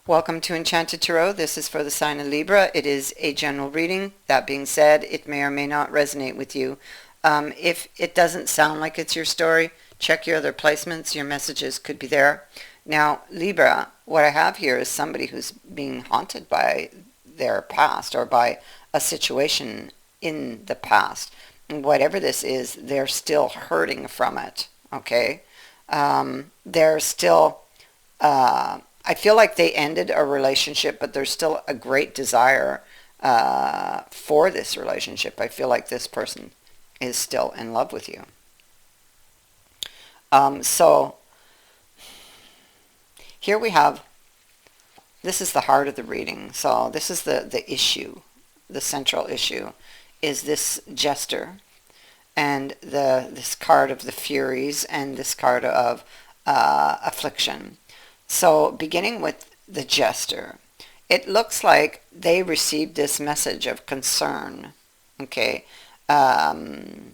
Welcome to Enchanted Tarot. This is for the sign of Libra. It is a general reading. That being said, it may or may not resonate with you. If it doesn't sound like it's your story, check your other placements. Your messages could be there. Now, Libra, what I have here is somebody who's being haunted by their past or by a situation in the past. And whatever this is, they're still hurting from it, okay? They're still... I feel like they ended a relationship, but there's still a great desire for this relationship. I feel like this person is still in love with you. So here we have, this is the heart of the reading. So this is the issue, the central issue, is this jester and this card of the Furies and this card of affliction. So beginning with the jester, it looks like they received this message of concern, okay, in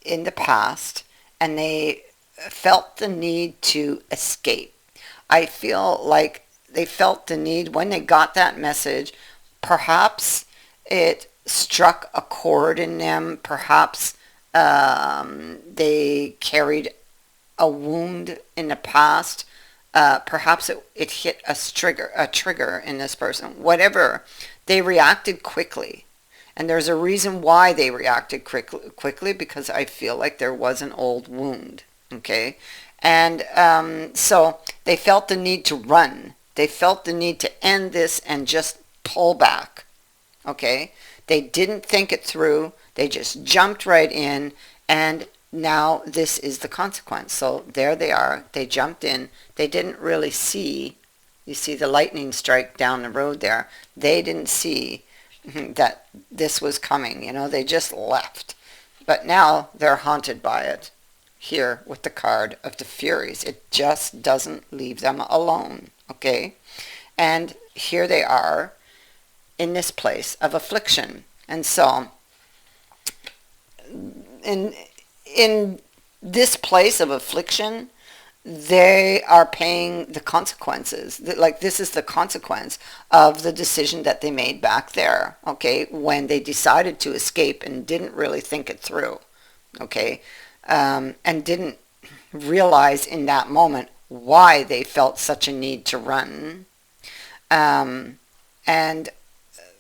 the past, and they felt the need to escape. I feel like they felt the need when they got that message. Perhaps it struck a chord in them. Perhaps they carried a wound in the past. Perhaps it hit a trigger in this person. Whatever, they reacted quickly. And there's a reason why they reacted quickly, because I feel like there was an old wound. Okay? And so they felt the need to run. They felt the need to end this and just pull back. Okay? They didn't think it through. They just jumped right in, and now this is the consequence. So there they are. They jumped in. They didn't really see. You see the lightning strike down the road there. They didn't see that this was coming. You know, they just left. But now they're haunted by it here with the card of the Furies. It just doesn't leave them alone. Okay? And here they are in this place of affliction. And so in this place of affliction, they are paying the consequences. Like, this is the consequence of the decision that they made back there, okay, when they decided to escape and didn't really think it through, okay, and didn't realize in that moment why they felt such a need to run, and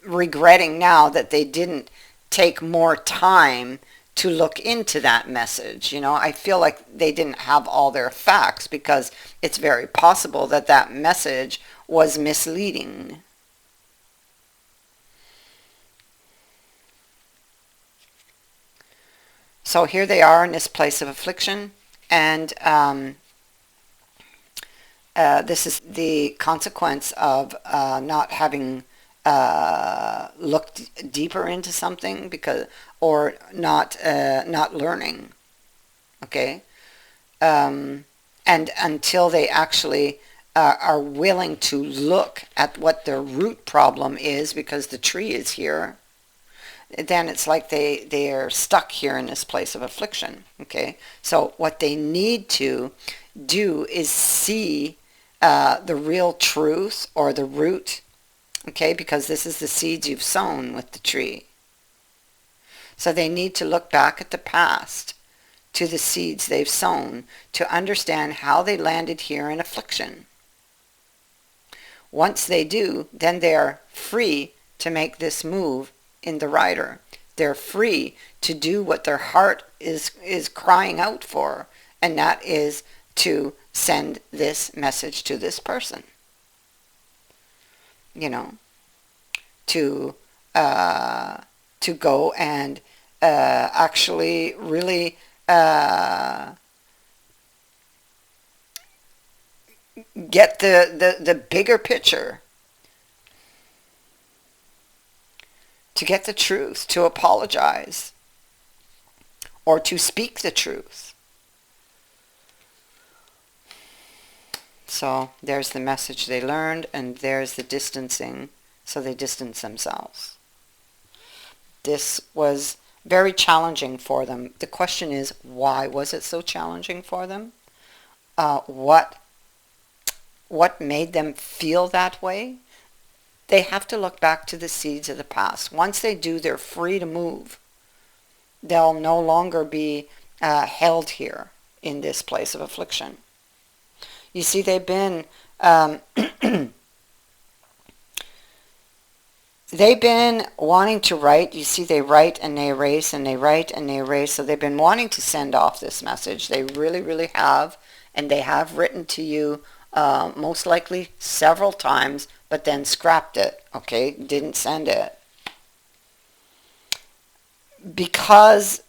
regretting now that they didn't take more time to look into that message. You know, I feel like they didn't have all their facts, because it's very possible that that message was misleading. So here they are in this place of affliction, and this is the consequence of not having looked deeper into something, or not learning, okay, and until they actually are willing to look at what their root problem is, because the tree is here, then it's like they are stuck here in this place of affliction. Okay, so what they need to do is see the real truth, or the root. Okay, because this is the seeds you've sown with the tree. So they need to look back at the past, to the seeds they've sown, to understand how they landed here in affliction. Once they do, then they are free to make this move in the rider. They're free to do what their heart is crying out for, and that is to send this message to this person. You know, to go and actually really get the bigger picture, to get the truth, to apologize, or to speak the truth. So there's the message they learned, and there's the distancing. So they distance themselves. This was very challenging for them. The question is, why was it so challenging for them? What what made them feel that way, they have to look back to the seeds of the past. Once they do, they're free to move. They'll no longer be held here in this place of affliction. You see, they've been they've been wanting to write. You see, they write and they erase and they write and they erase. So they've been wanting to send off this message. They really, really have. And they have written to you most likely several times, but then scrapped it. Okay, didn't send it. Because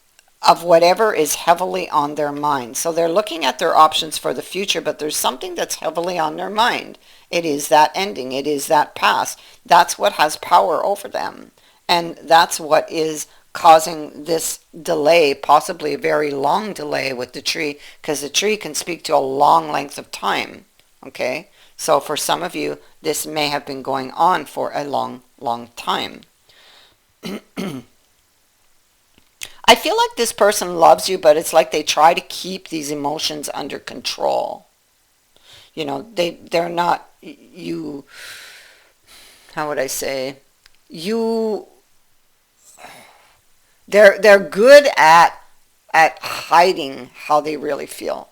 of whatever is heavily on their mind. So they're looking at their options for the future, but there's something that's heavily on their mind. It is that ending. It is that past. That's what has power over them. And that's what is causing this delay, possibly a very long delay with the tree, because the tree can speak to a long length of time. Okay? So for some of you, this may have been going on for a long, long time. I feel like this person loves you, but it's like they try to keep these emotions under control. You know, they're not, you, how would I say, you, they're good at hiding how they really feel.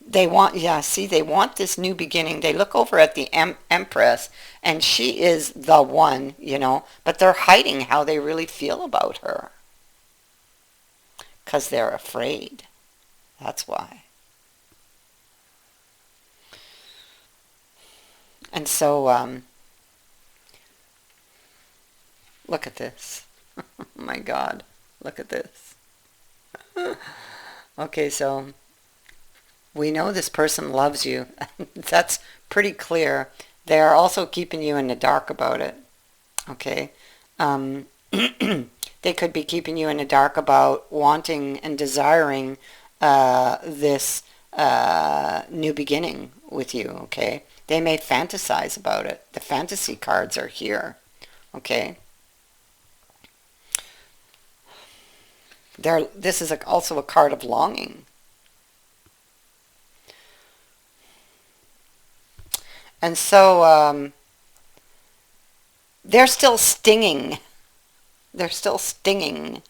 They want, yeah, see, they want this new beginning. They look over at the Empress, and she is the one, you know, but they're hiding how they really feel about her. Because they're afraid. That's why. And so, look at this. Oh my God, look at this. Okay, so we know this person loves you. That's pretty clear. They are also keeping you in the dark about it. Okay? They could be keeping you in the dark about wanting and desiring this new beginning with you. Okay? They may fantasize about it. The fantasy cards are here. Okay? This is also a card of longing. And so they're still stinging. They're still stinging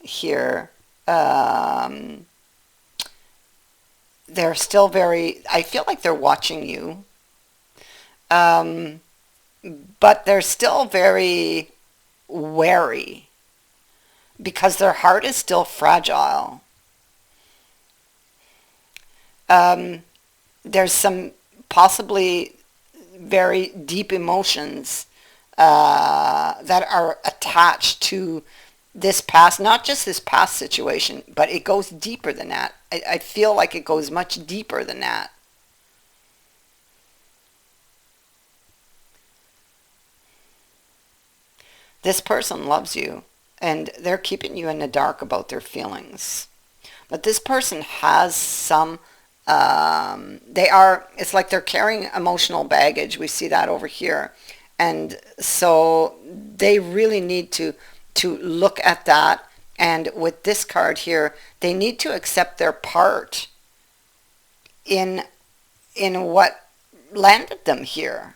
here. They're still very, I feel like they're watching you. But they're still very wary because their heart is still fragile. There's some possibly very deep emotions that are attached to this past, not just this past situation, but it goes deeper than that. I feel like it goes much deeper than that. This person loves you, and they're keeping you in the dark about their feelings. But this person has some it's like they're carrying emotional baggage. We see that over here. And so they really need to look at that. And with this card here, they need to accept their part in what landed them here.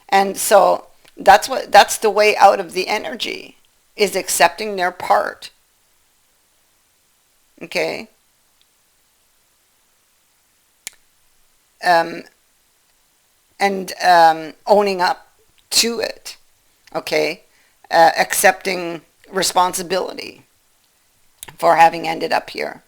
And so that's the way out of the energy, is accepting their part. Okay? And owning up to it, okay? Accepting responsibility for having ended up here.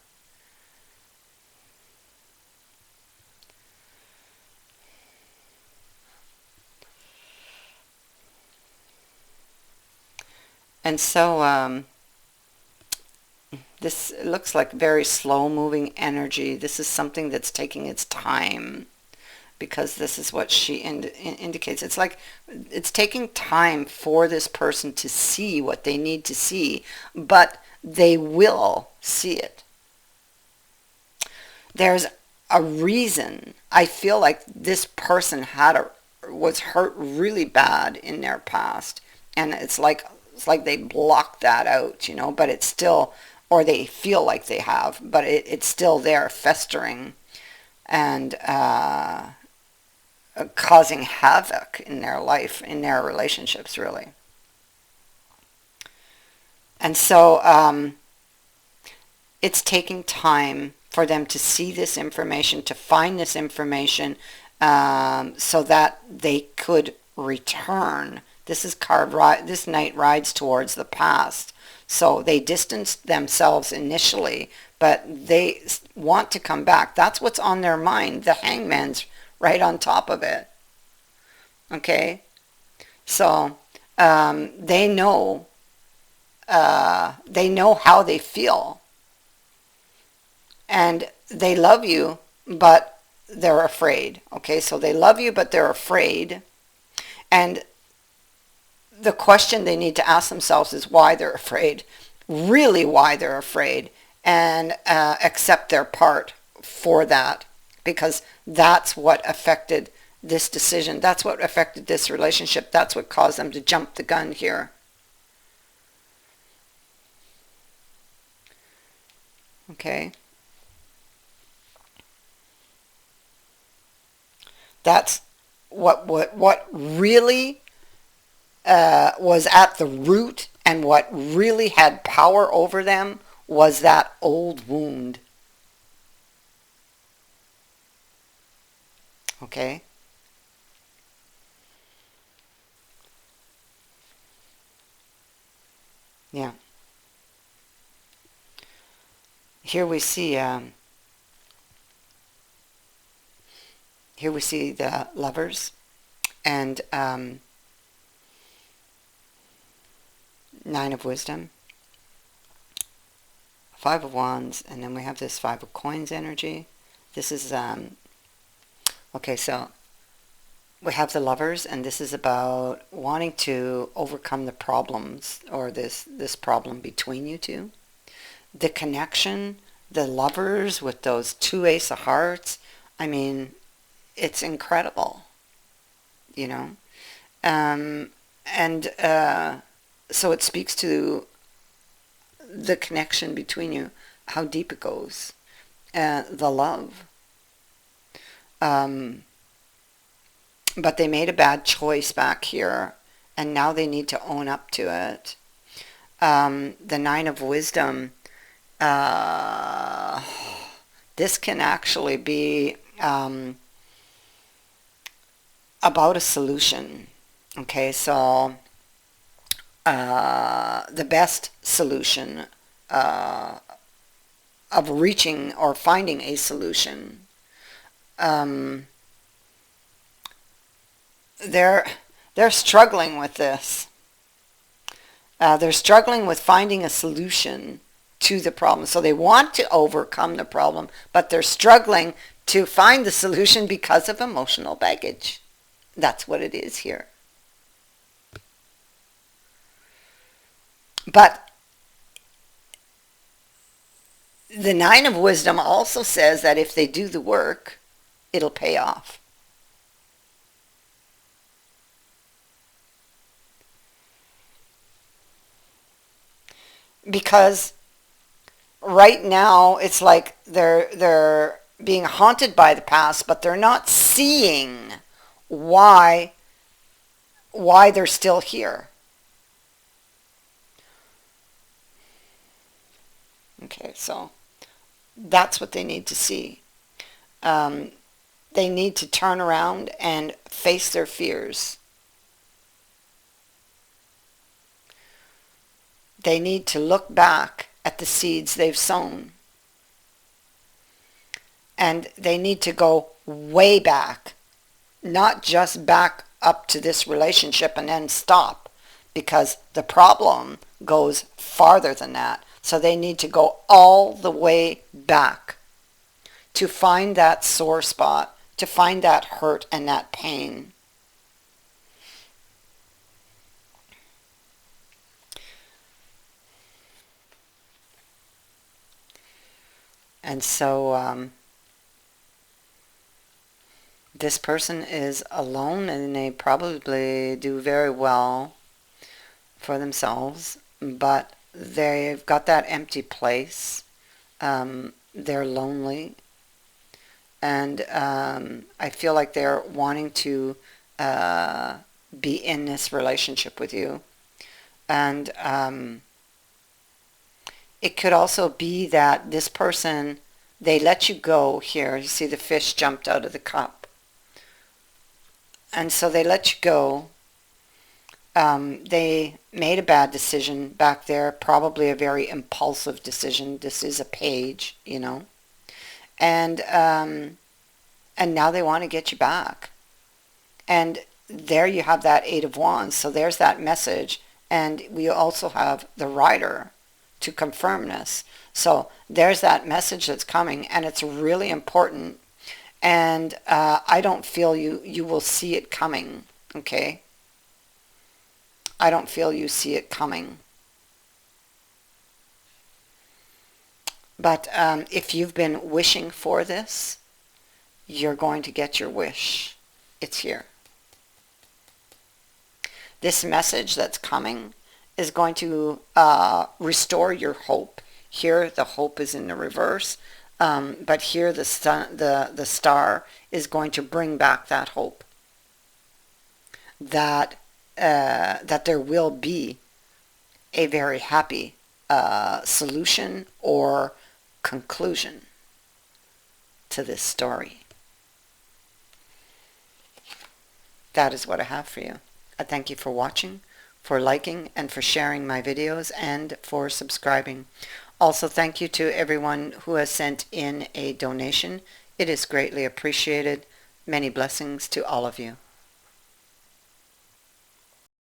And so this looks like very slow-moving energy. This is something that's taking its time, because this is what she indicates. It's like it's taking time for this person to see what they need to see, but they will see it. There's a reason. I feel like this person was hurt really bad in their past, and it's like they blocked that out, you know, but it's still, or they feel like they have, but it's still there festering. and causing havoc in their life, in their relationships, really. And so it's taking time for them to see this information, to find this information, so that they could return. This is this knight rides towards the past. So they distanced themselves initially, but they want to come back. That's what's on their mind. The hangman's right on top of it. Okay? So they know how they feel. And they love you, but they're afraid. Okay, so they love you, but they're afraid. And the question they need to ask themselves is why they're afraid. Really why they're afraid. And accept their part for that. Because that's what affected this decision. That's what affected this relationship. That's what caused them to jump the gun here. Okay. That's what really was at the root, and what really had power over them was that old wound. Okay? Yeah. Here we see the lovers, and Nine of Wisdom, Five of Wands, and then we have this Five of Coins energy. This is okay, so we have the lovers, and this is about wanting to overcome the problems, or this problem between you two. The connection, the lovers with those two Ace of Hearts, I mean, it's incredible, you know. And so it speaks to the connection between you, how deep it goes, the love. But they made a bad choice back here, and now they need to own up to it. The Nine of Wisdom, this can actually be about a solution. Okay, so the best solution of reaching or finding a solution. They're struggling with this. They're struggling with finding a solution to the problem. So they want to overcome the problem, but they're struggling to find the solution because of emotional baggage. That's what it is here. But the Nine of Wisdom also says that if they do the work, it'll pay off. Because right now it's like they're being haunted by the past, but they're not seeing why they're still here. Okay, so that's what they need to see. They need to turn around and face their fears. They need to look back at the seeds they've sown. And they need to go way back, not just back up to this relationship and then stop, because the problem goes farther than that. So they need to go all the way back to find that sore spot, to find that hurt and that pain. And so this person is alone, and they probably do very well for themselves, but they've got that empty place. They're lonely. And I feel like they're wanting to be in this relationship with you. And it could also be that this person, they let you go here. You see the fish jumped out of the cup. And so they let you go. They made a bad decision back there, probably a very impulsive decision. This is a page, you know. And now they want to get you back. And there you have that Eight of Wands. So there's that message. And we also have the Rider to confirm this. So there's that message that's coming, and it's really important. And I don't feel you will see it coming, okay? I don't feel you see it coming. But if you've been wishing for this, you're going to get your wish. It's here. This message that's coming is going to restore your hope. Here, the hope is in the reverse. But here, the star is going to bring back that hope. That there will be a very happy solution or conclusion to this story. That is what I have for you. I thank you for watching, for liking, and for sharing my videos, and for subscribing. Also, thank you to everyone who has sent in a donation. It is greatly appreciated. Many blessings to all of you.